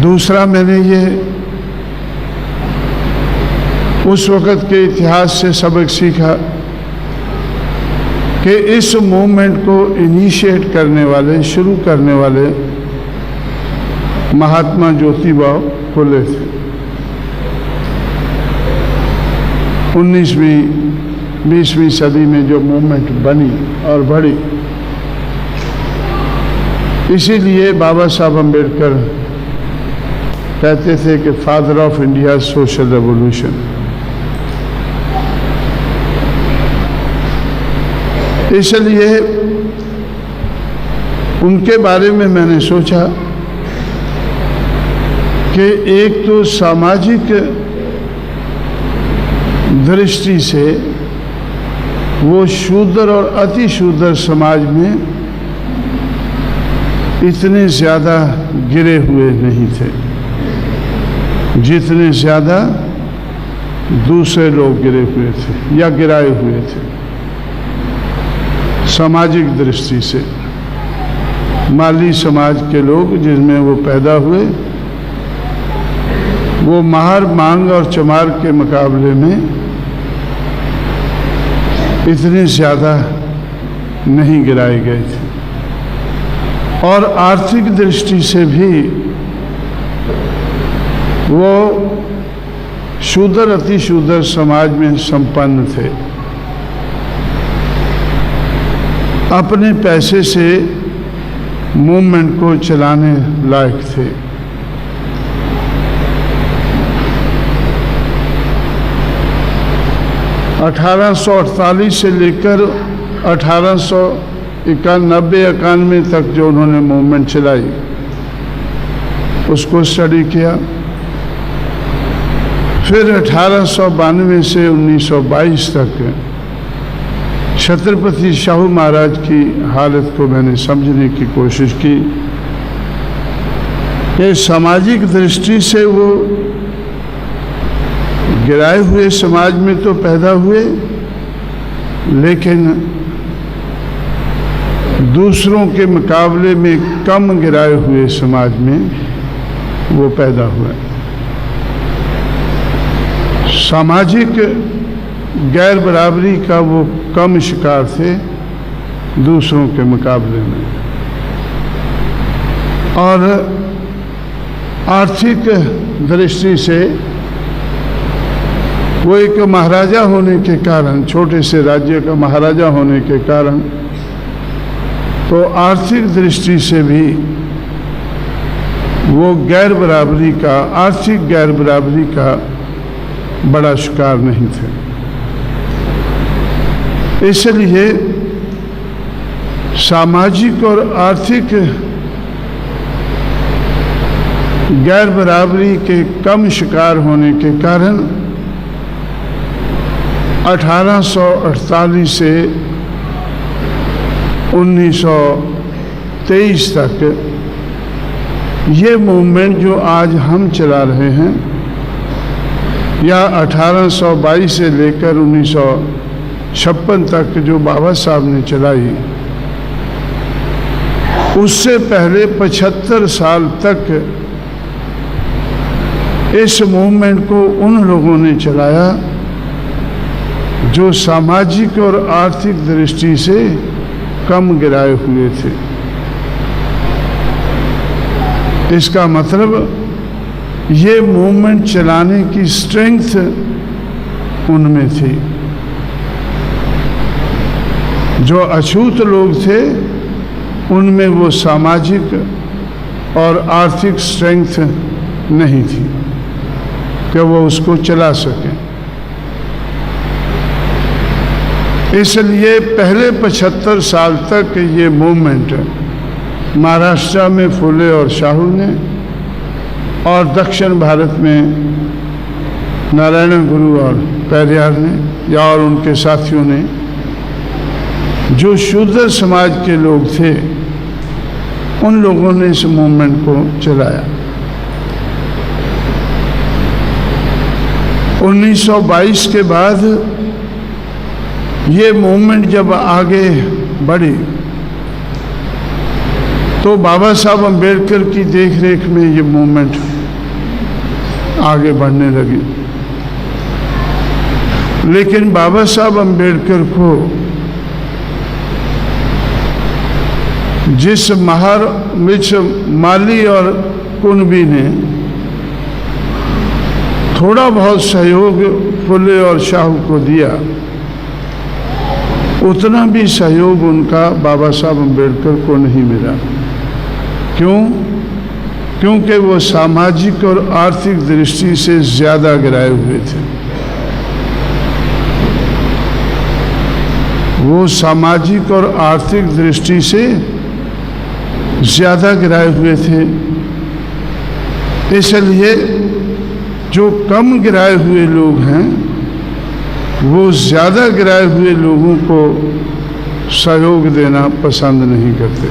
दूसरा, मैंने ये उस वक़्त के इतिहास से सबक सीखा कि इस मूवमेंट को इनिशिएट करने वाले, शुरू करने वाले महात्मा ज्योतिबा फुले थे। 19वीं 20वीं सदी में जो मूवमेंट बनी और बढ़ी, इसीलिए बाबा साहब अम्बेडकर कहते थे कि father of India social revolution. इसलिए उनके बारे में मैंने सोचा कि एक तो सामाजिक दृष्टि से वो शूद्र और अति शूद्र समाज में इतने ज़्यादा गिरे हुए नहीं थे जितने ज़्यादा दूसरे लोग गिरे हुए थे या गिराए हुए थे। सामाजिक दृष्टि से माली समाज के लोग जिसमें वो पैदा हुए, वो महार, मांग और चमार के मुकाबले में इतने ज़्यादा नहीं गिराए गए थे। और आर्थिक दृष्टि से भी वो शूद्र अति शूद्र समाज में संपन्न थे, अपने पैसे से मूवमेंट को चलाने लायक थे। (1848) से लेकर 1891 तक जो उन्होंने मूवमेंट चलाई, उसको स्टडी किया। फिर 1892 से 1922 तक छत्रपति शाहू महाराज की हालत को मैंने समझने की कोशिश की कि सामाजिक दृष्टि से वो गिराए हुए समाज में तो पैदा हुए, लेकिन दूसरों के मुकाबले में कम गिराए हुए समाज में वो पैदा हुए। सामाजिक गैर बराबरी का वो कम शिकार थे दूसरों के मुकाबले में। और आर्थिक दृष्टि से वो एक महाराजा होने के कारण, छोटे से राज्य का महाराजा होने के कारण, तो आर्थिक दृष्टि से भी वो गैर बराबरी का, आर्थिक गैर बराबरी का बड़ा शिकार नहीं थे। इसलिए सामाजिक और आर्थिक गैर बराबरी के कम शिकार होने के कारण 1848 से 1923 तक ये मूवमेंट जो आज हम चला रहे हैं, या 1822 से लेकर 1956 तक जो बाबा साहब ने चलाई, उससे पहले 75 साल तक इस मूवमेंट को उन लोगों ने चलाया जो सामाजिक और आर्थिक दृष्टि से कम गिराए हुए थे। इसका मतलब ये मूवमेंट चलाने की स्ट्रेंथ उनमें थी। जो अछूत लोग थे उनमें वो सामाजिक और आर्थिक स्ट्रेंथ नहीं थी कि वो उसको चला सकें। इसलिए पहले 75 साल तक ये मूवमेंट महाराष्ट्र में फुले और शाहू ने, और दक्षिण भारत में नारायण गुरु और पेरियार ने, या और उनके साथियों ने, जो शूद्र समाज के लोग थे, उन लोगों ने इस मूवमेंट को चलाया। 1922 के बाद ये मूवमेंट जब आगे बढ़ी तो बाबा साहब अम्बेडकर की देखरेख में ये मूवमेंट आगे बढ़ने लगी। लेकिन बाबा साहब अम्बेडकर को जिस माली और कुनबी ने थोड़ा बहुत सहयोग फुले और शाहू को दिया, उतना भी सहयोग उनका बाबा साहब अम्बेडकर को नहीं मिला। क्यों? क्योंकि वो सामाजिक और आर्थिक दृष्टि से ज़्यादा गिराए हुए थे। वो सामाजिक और आर्थिक दृष्टि से ज़्यादा गिराए हुए थे। इसलिए जो कम गिराए हुए लोग हैं वो ज़्यादा गिराए हुए लोगों को सहयोग देना पसंद नहीं करते।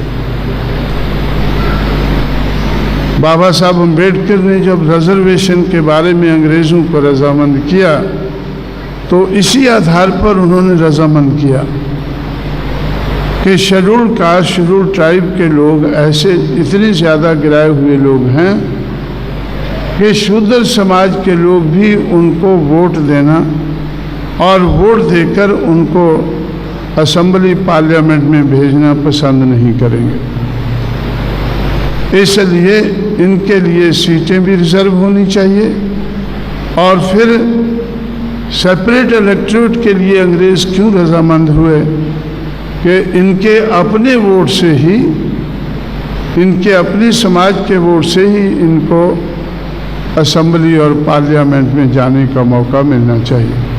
बाबा साहब अम्बेडकर ने जब रिजर्वेशन के बारे में अंग्रेज़ों को रजामंद किया तो इसी आधार पर उन्होंने रजामंद किया कि शेड्यूल कास्ट, शेड्यूल ट्राइब के लोग ऐसे इतने ज़्यादा गिराए हुए लोग हैं कि शूद्र समाज के लोग भी उनको वोट देना और वोट देकर उनको असेंबली पार्लियामेंट में भेजना पसंद नहीं करेंगे। इसलिए इनके लिए सीटें भी रिजर्व होनी चाहिए। और फिर सेपरेट इलेक्टोरेट के लिए अंग्रेज़ क्यों रजामंद हुए कि इनके अपने वोट से ही, इनके अपने समाज के वोट से ही इनको असेंबली और पार्लियामेंट में जाने का मौका मिलना चाहिए।